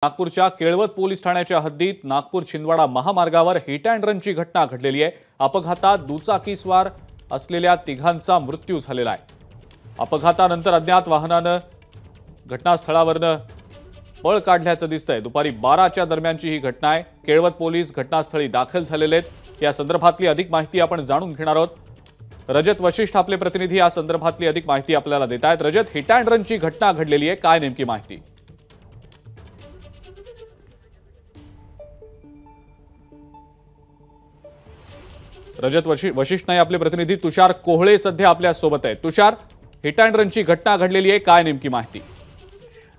नागपूरच्या केळवत पोलीस ठाण्याच्या हद्दीत नागपूर छिंदवाडा महामार्गावर हिट अँड रनची घटना घडलेली आहे। अपघातात दुचाकीस्वार असलेल्या तिघांचा मृत्यू झालेला आहे। अपघातानंतर अज्ञात वाहनाने घटनास्थळावरून पळ काढल्याचं दिसतंय। दुपारी 12च्या दरम्यानची ही घटना आहे। केळवत पोलीस घटनास्थळी दाखल झालेले आहेत। या संदर्भातली अधिक माहिती आपण जाणून घेणार आहोत। रजत वशिष्ठ आपले प्रतिनिधी या संदर्भातली अधिक माहिती आपल्याला देत आहेत। रजत, हिट अँड रनची घटना घडलेली आहे, काय नेमकी माहिती? रजत वशिष्ठ नाही, आपले प्रतिनिधी तुषार कोहळे सध्या आपल्या सोबत आहेत। तुषार, हिट अँड रनची घटना घडलेली आहे, काय नेमकी माहिती?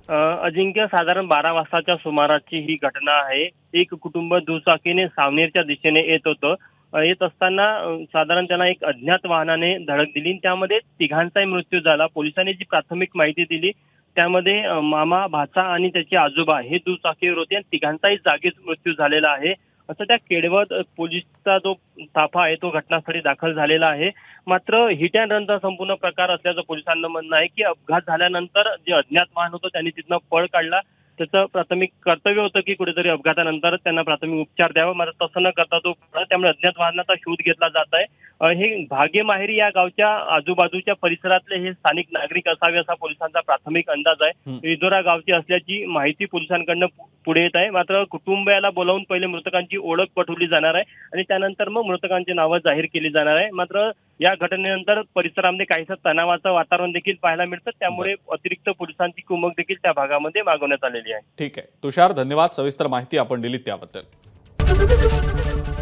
अजिंक्य, साधारण 12 वाजताच्या सुमाराची ही घटना आहे। एक कुटुंब दुचाकीने सावनेरच्या दिशेने येत होतं। येत असताना साधारण त्यांना एक अज्ञात वाहनाने धडक दिली। त्यामध्ये तिघांचाही मृत्यू झाला। पोलिसांनी जी प्राथमिक माहिती दिली त्यामध्ये मामा, भाचा आणि त्याचे आजोबा हे दुचाकीवर होते आणि तिघांचाही जागीच मृत्यू झालेला आहे, असं त्या केळवत पोलीसचा जो ताफा आहे तो घटनास्थळी दाखल झालेला आहे। मात्र हिट अँड रनचा संपूर्ण प्रकार असल्याचं पोलिसांना म्हणणं आहे की अपघात झाल्यानंतर जे अज्ञात वाहन होतं त्यांनी तिथनं पळ काढला। त्याचं प्राथमिक कर्तव्य होतं की कुठेतरी अपघातानंतर त्यांना प्राथमिक उपचार द्यावा, मात्र तसं न करता तो त्यामुळे अज्ञात वाहनाचा शोध घेतला जात आहे। हे भागे माहेरी या गावच्या आजूबाजूच्या परिसरातले हे स्थानिक नागरिक असावे असा पोलिसांचा प्राथमिक अंदाज आहे। रिधोरा गावची असल्याची माहिती पोलिसांकडनं पुढे येत आहे। मात्र कुटुंबियाला बोलावून पहिले मृतकांची ओळख पटवली जाणार आहे आणि त्यानंतर मग मृतकांची नावं जाहीर केली जाणार आहे। मात्र या घटनेनंतर परिसरामध्ये काहीसं तणावाचं वातावरण देखील पाहायला मिळतं, त्यामुळे अतिरिक्त पोलिसांची कुमक देखील त्या भागामध्ये मागवण्यात आलेली आहे। ठीक आहे तुषार, धन्यवाद सविस्तर माहिती आपण दिलीत त्याबद्दल।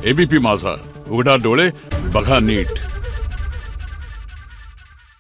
एबीपी माझा, उघडा डोळे बघा नीट।